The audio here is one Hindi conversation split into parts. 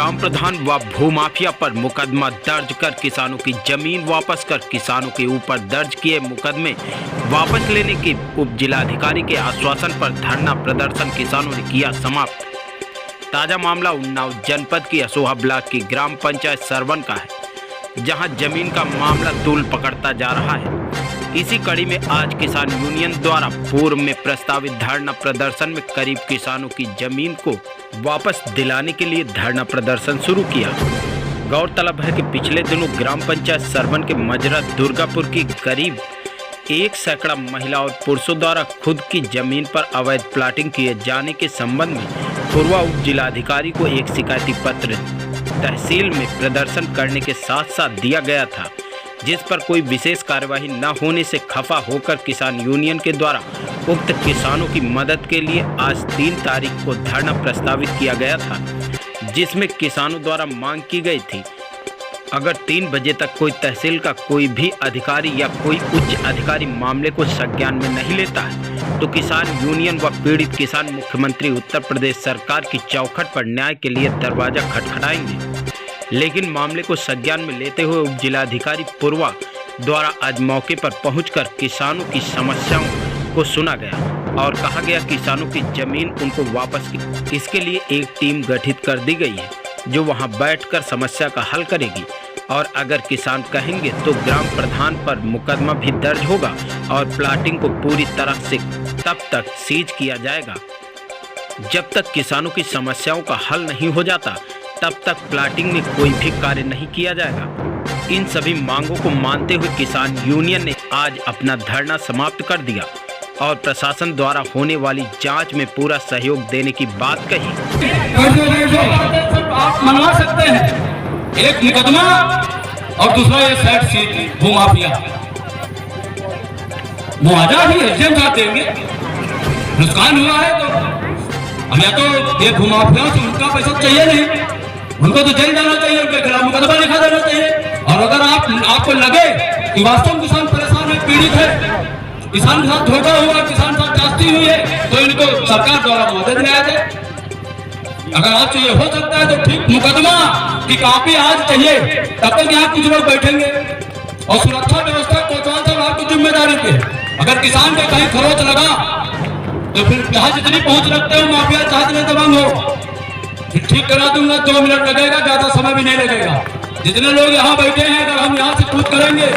ग्राम प्रधान व भूमाफिया पर मुकदमा दर्ज कर किसानों की जमीन वापस कर किसानों के ऊपर दर्ज किए मुकदमे वापस लेने के उप जिलाधिकारी के आश्वासन पर धरना प्रदर्शन किसानों ने किया समाप्त। ताजा मामला उन्नाव जनपद की असोहा ब्लॉक की ग्राम पंचायत सरवन का है, जहां जमीन का मामला तूल पकड़ता जा रहा है। इसी कड़ी में आज किसान यूनियन द्वारा पूर्व में प्रस्तावित धरना प्रदर्शन में करीब किसानों की जमीन को वापस दिलाने के लिए धरना प्रदर्शन शुरू किया। गौरतलब है कि पिछले दिनों ग्राम पंचायत सरवन के मजरा दुर्गापुर की करीब 1 सैकड़ा महिला और पुरुषों द्वारा खुद की जमीन पर अवैध प्लाटिंग किए जाने के संबंध में पूर्व उप जिलाधिकारी को एक शिकायती पत्र तहसील में प्रदर्शन करने के साथ साथ दिया गया था, जिस पर कोई विशेष कार्यवाही न होने से खफा होकर किसान यूनियन के द्वारा उक्त किसानों की मदद के लिए आज 3 तारीख को धरना प्रस्तावित किया गया था, जिसमें किसानों द्वारा मांग की गई थी अगर 3 बजे तक कोई तहसील का कोई भी अधिकारी या कोई उच्च अधिकारी मामले को संज्ञान में नहीं लेता है तो किसान यूनियन व पीड़ित किसान मुख्यमंत्री उत्तर प्रदेश सरकार की चौखट पर न्याय के लिए दरवाजा खटखटाएंगे। लेकिन मामले को संज्ञान में लेते हुए उप जिलाधिकारी पूर्वा द्वारा आज मौके पर पहुंचकर किसानों की समस्याओं को सुना गया और कहा गया किसानों की जमीन उनको वापस की। इसके लिए एक टीम गठित कर दी गई है जो वहां बैठकर समस्या का हल करेगी और अगर किसान कहेंगे तो ग्राम प्रधान पर मुकदमा भी दर्ज होगा और प्लाटिंग को पूरी तरह से तब तक सीज किया जाएगा जब तक किसानों की समस्याओं का हल नहीं हो जाता, तब तक प्लाटिंग में कोई भी कार्य नहीं किया जाएगा। इन सभी मांगों को मानते हुए किसान यूनियन ने आज अपना धरना समाप्त कर दिया और प्रशासन द्वारा होने वाली जांच में पूरा सहयोग देने की बात कही। आप मनवा सकते हैं, एक मुकदमा और दूसरा ये साइड सीट भूमाफिया मुआवजा भी एजेंट देंगे। नुकसान हुआ है तो हमें तो ये भूमाफिया से उनका पैसा चाहिए नहीं, उनको तो जेल जाना चाहिए, उनके खिलाफ मुकदमा लिखा देना चाहिए। और अगर आपको लगे कि वास्तव में किसान परेशान है, पीड़ित है, किसान के साथ धोखा हुआ, किसान साथ जास्ती हुई है, तो इनको सरकार द्वारा मुआवजा दिलाया जाए। अगर आपसे ये हो सकता है तो ठीक, मुकदमा की कॉपी आज चाहिए, तब तक यहाँ कुछ लोग बैठेंगे और सुरक्षा व्यवस्था कोतवाल साहब आपकी जिम्मेदारी पे। अगर किसान का कहीं खरोच लगा तो फिर जहाँ जितनी पहुंच रखते हो माफिया चाहते नहीं दबंग हो, ठीक करा दूंगा, 2 मिनट लगेगा, ज्यादा समय भी नहीं लगेगा। जितने लोग यहाँ बैठे हैं अगर हम यहाँ से कूद करेंगे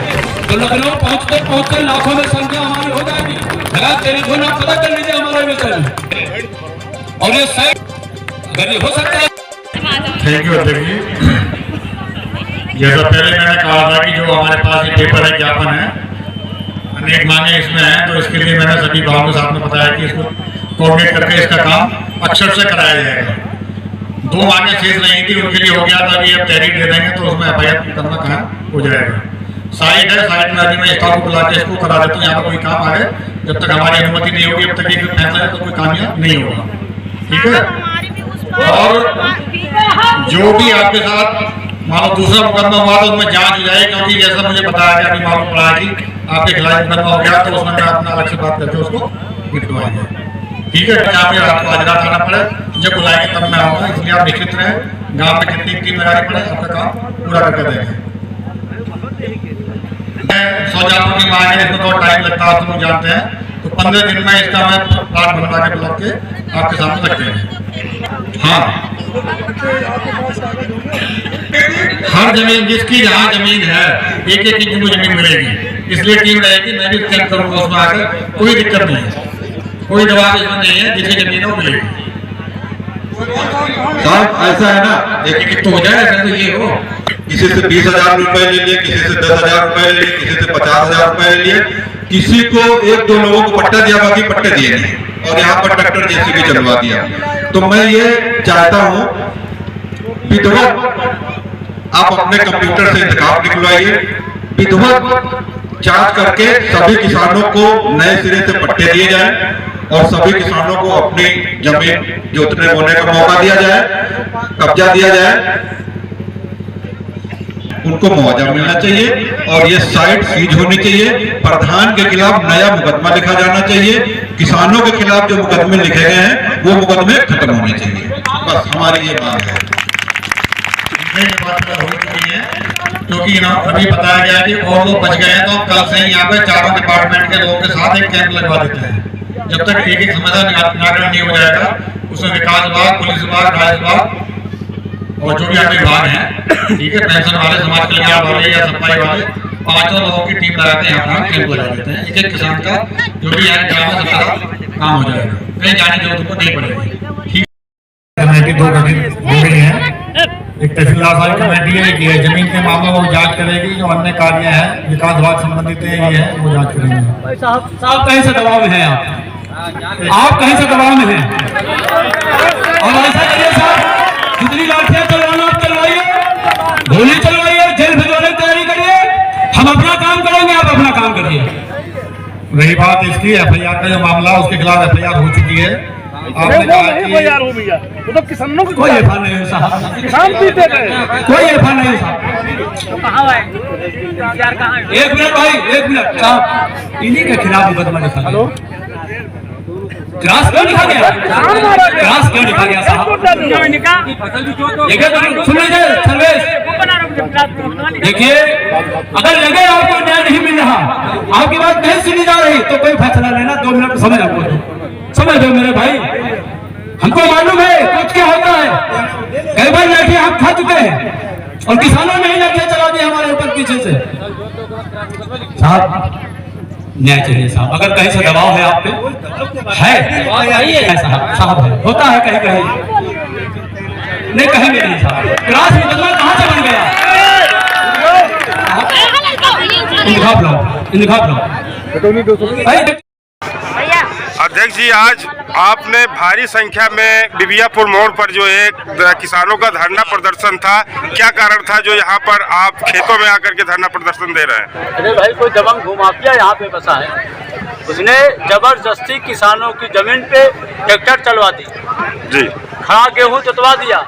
तो लखनऊ पहुँचते पहुँचते लाखों में संख्या हमारी हो जाएगी। अगर टेलीफोन आप पता कर लीजिए हमारे विषय में। और ये साइड अगर ये हो सकता है। थैंक यू अध्यक्ष जी। जैसा पहले मैंने कहा था कि जो हमारे पास ये पेपर है, ज्ञापन है, अनेक मांगे इसमें हैं, तो इसके लिए मैंने सभी भावों के साथ में बताया कि इसको कोऑर्डिनेट करके इसका काम अक्षर से कराया जाएगा। 2 मांगे शेष नहीं थी, उनके लिए हो गया था कि अब तहरीर दे देंगे तो उसमें FIR करना कहाँ हो जाएगा। साइड है, साइड में अभी मैं स्टाफ को बुला के इसको करा देता हूँ। यहाँ पर कोई काम आगे जब तक हमारी अनुमति नहीं होगी, अब तक एक फैसला है तो कोई कामयाब नहीं होगा, ठीक है। और जो भी आपके साथ मानो दूसरा मुकदमा हुआ तो उसमें जांच हो जाए, क्योंकि जैसा मुझे बताया गया, अभी मालूम पड़ा कि आपके खिलाफ मुकदमा हो गया तो उसमें मैं अपना अलग से बात करके उसको निकलवाएंगे, ठीक है। आपको आज रात आना पड़े, जब बुलाएंगे तब मैं आऊँगा, इसलिए आप निश्चित रहें। गाँव में कितनी टीम लगानी पड़े आपका काम पूरा करके देंगे। सौजापुर की मांग है, इसमें थोड़ा टाइम लगता है, आप लोग जानते हैं, तो 15 दिन में इसका मैं प्लाट बनवा के ब्लॉक के आपके सामने रख देंगे। हाँ, हर जमीन जिसकी जहाँ जमीन है एक एक इंच जमीन मिलेगी, इसलिए टीम रहेगी, मैं भी चेक करूँगा उसमें आकर, कोई दिक्कत नहीं है, कोई दबाव इसमें नहीं है, जिसकी जमीन है वो मिलेगी। साहब ऐसा है ना, एक तो हो जाए, ऐसा तो ये हो, किसी से 20,000 रुपए ले लिए, किसी से 10,000 रुपए ले लिए, किसी से 50,000 रुपए ले लिए, किसी को 1-2 लोगों को पट्टा दिया, बाकी पट्टे दिए नहीं, और यहाँ पर ट्रैक्टर जेसीबी चलवा दिया। तो मैं ये चाहता हूँ विधिवत आप अपने कंप्यूटर से इंतखाब निकलवाइए, विधिवत जांच करके सभी किसानों को नए सिरे से पट्टे दिए जाए और सभी किसानों को अपनी जमीन जोतने बोने का मौका दिया जाए, कब्जा दिया जाए, उनको मुआवजा मिलना चाहिए और ये साइट सीज होनी चाहिए। प्रधान के खिलाफ नया मुकदमा लिखा जाना चाहिए, किसानों के खिलाफ जो मुकदमे लिखे गए हैं वो मुकदमे खत्म होने चाहिए, बस हमारी ये मांग है। कई डिपार्टमेंट हो चुकी है, क्योंकि अभी बताया गया कि और लोग बच गए हैं, तो कल से यहाँ पे चारों डिपार्टमेंट के लोगों के साथ एक कैंप लगवा देते हैं। जब तक एक समस्या निराकरण नहीं हो जाएगा, उसमें विकास विभाग, पुलिस विभाग, राज्य विभाग और जो भी अन्य विभाग हैं, ठीक है, पेंशन वाले, समाज कल्याण वाले या सफाई वाले, पांचों लोगों की टीम लगाते हैं, यहाँ कैंप लगा देते हैं। एक एक किसान का जो भी है ग्राम सबका काम हो जाएगा, कहीं जाने की जरूरत उनको नहीं पड़ेगी। ठीक, कमेटी दो गठित हो गई है, एक तहसीलदार साहब कमेटी है कि जमीन के मामलों को जांच करेगी, जो अन्य कार्य है विकास विभाग संबंधित है वो जांच करेंगे। साहब कहीं से दबाव में है आप कहीं से दबाव में हैं, और ऐसा करिए साहब, जितनी लाठियां चलवाना आप चलवाइए, गोली चलवाइए, जेल भिजवाने की तैयारी करिए, हम अपना काम करेंगे, आप अपना काम करिए। रही बात इसकी FIR का जो मामला, उसके खिलाफ FIR हो चुकी है। आपने कहा कि वो तो किसानों की कोई एफआईआर नहीं है साहब, किसान पीते गए, कोई एफआईआर नहीं है साहब। कहाँ है? एक मिनट भाई, एक मिनट साहब, इन्हीं के खिलाफ मुकदमा लिखा गया। ग्रास क्यों लिखा गया? ग्रास क्यों लिखा गया साहब? सुन लीजिए सर्वेश, देखिए अगर लगे आपको न्याय नहीं मिल रहा, आपकी बात नहीं सुनी जा रही, तो कोई फैसला लेना, 2 मिनट समय आपको समझ दो मेरे भाई। हमको मालूम है कुछ क्या होता है, कई बार लाठी आप खा चुके हैं और किसानों ने ही लाठियां चला दी हमारे ऊपर पीछे से। साहब न्याय चाहिए साहब, अगर कहीं से दबाव है आप पे है साहब है, होता है कहीं कहीं, नहीं कहेंगे नहीं साहब। क्रास मुकदमा कहाँ से बन गया? इंतखाब लो। अध्यक्ष जी, आज आपने भारी संख्या में बिबियापुर मोड़ पर जो एक किसानों का धरना प्रदर्शन था, क्या कारण था जो यहाँ पर आप खेतों में आकर के धरना प्रदर्शन दे रहे हैं? अरे भाई, कोई दबंग भूमाफिया यहाँ पे बसा है, उसने जबरदस्ती किसानों की जमीन पे ट्रैक्टर चलवा दी जी, खड़ा गेहूं जुतवा दिया,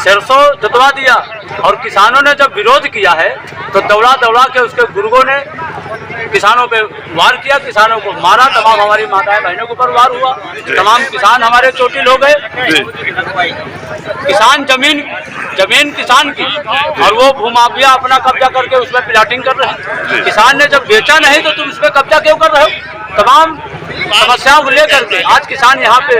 सरसों जुतवा दिया, और किसानों ने जब विरोध किया है तो दौड़ा दौड़ा के उसके गुर्गों ने किसानों पे वार किया, किसानों को मारा, तमाम हमारी माताएं बहनों के ऊपर वार हुआ, तमाम किसान हमारे चोटिल हो गए। किसान जमीन किसान की, और वो भूमाफिया अपना कब्जा करके उसमें प्लाटिंग कर रहे हैं। किसान ने जब बेचा नहीं तो तुम उस पर कब्जा क्यों कर रहे हो? तमाम समस्याओं को लेकर के आज किसान यहाँ पे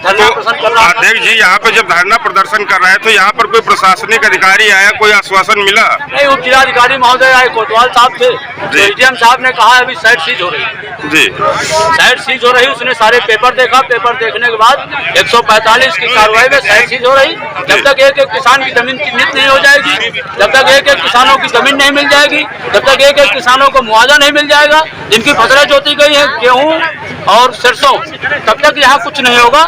धरना प्रदर्शन कर रहा है। अध्यक्ष जी, यहाँ पे जब धरना प्रदर्शन कर रहे हैं तो यहाँ पर कोई प्रशासनिक अधिकारी आया, कोई आश्वासन मिला? नहीं, उप जिलाधिकारी महोदय आए, कोतवाल साहब थे, एसडीएम साहब ने कहा अभी साइट सीज हो रही है जी, साइट सीज हो रही, उसने सारे पेपर देखा, पेपर देखने के बाद 145 की कार्रवाई में साइट सीज हो रही। जब तक एक एक किसान की जमीन चिन्हित नहीं हो जाएगी, जब तक एक एक किसानों की जमीन नहीं मिल जाएगी, जब तक एक एक किसानों को मुआवजा नहीं मिल जाएगा, जिनकी फसलें जोती गई है गेहूं और सरसों, तब तक यहाँ कुछ नहीं होगा।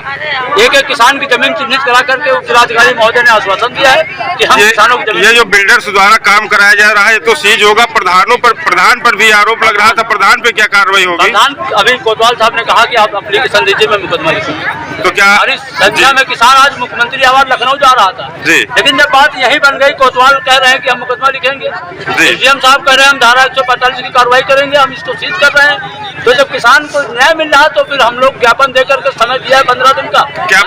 एक एक किसान की जमीन चिन्हित करा करके उप जिलाधिकारी महोदय ने आश्वासन दिया है कि हम किसानों की जमीन। ये जो बिल्डर्स द्वारा काम कराया जा रहा है तो सीज होगा, प्रधान पर भी आरोप लग रहा था, प्रधान पे क्या कार्रवाई होगी? प्रधान अभी कोतवाल साहब ने कहा कि आप एप्लीकेशन दीजिए, मैं मुकदमा लिखूंगा। तो क्या हमारी संख्या में किसान आज मुख्यमंत्री आवास लखनऊ जा रहा था जी, लेकिन जब बात यही बन गई, कोतवाल कह रहे हैं कि हम मुकदमा लिखेंगे, एसडीएम साहब कह रहे हैं हम धारा 145 की कार्रवाई करेंगे, हम इसको सीज कर रहे हैं। तो जब किसान को न्याय मिल रहा तो फिर हम लोग ज्ञापन देकर के समय दिया है 15 दिन का। क्या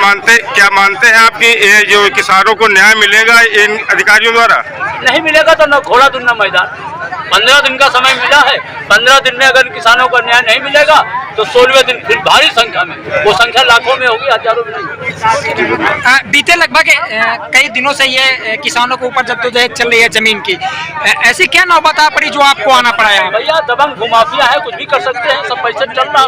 मानते हैं आपकी ये जो किसानों को न्याय मिलेगा इन अधिकारियों द्वारा? नहीं मिलेगा तो न घोड़ा दूं न मैदान। 15 दिन का समय मिला है, 15 दिन में अगर किसानों को न्याय नहीं मिलेगा तो 16वें दिन फिर भारी संख्या में, वो संख्या लाखों में होगी, हजारों में नहीं। बीते लगभग कई दिनों से ये किसानों के ऊपर जद्दोजहद चल रही है जमीन की, ऐसी क्या नौबत आ पड़ी जो आपको आना पड़ा है? भैया दबंग भूमाफिया है, कुछ भी कर सकते हैं, सब पैसे चल रहा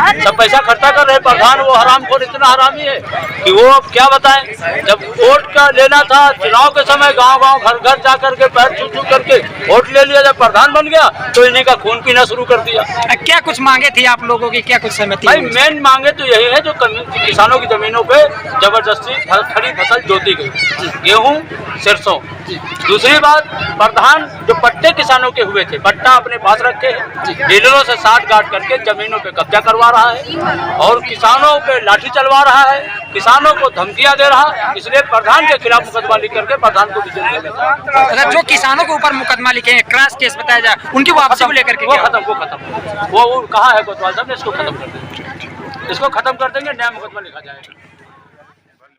है, सब पैसा खर्चा कर रहे। प्रधान वो हरामखोर इतना हरामी है कि वो अब क्या बताएं। जब वोट का लेना था चुनाव के समय, गांव-गांव घर-घर जा करके पैर छू करके वोट ले लिया, जब प्रधान बन गया तो इन्हीं का खून पीना शुरू कर दिया। क्या कुछ मांगे थी आप लोगों की, क्या कुछ सहमति? भाई मेन मांगे तो यही है जो किसानों की जमीनों पे जबरदस्ती खड़ी फसल जोती गई, गेहूं सरसों। दूसरी बात, प्रधान जो पट्टे किसानों के हुए थे, पट्टा अपने पास रखे हैं, डीलरों से साठ गांठ करके जमीनों पे कब्जा करवा रहा है और किसानों पे लाठी चलवा रहा है, किसानों को धमकियां दे रहा है। इसलिए प्रधान के खिलाफ मुकदमा लिख करके प्रधान को भी जेल भेजा। अगर जो किसानों के ऊपर मुकदमा लिखे हैं, क्रॉस केस बताया जाए, उनकी वापसी को लेकर के वो खत्म वो कहा है कोतवाल साहब ने, इसको खत्म कर देंगे, इसको खत्म कर देंगे, नया मुकदमा लिखा जाएगा।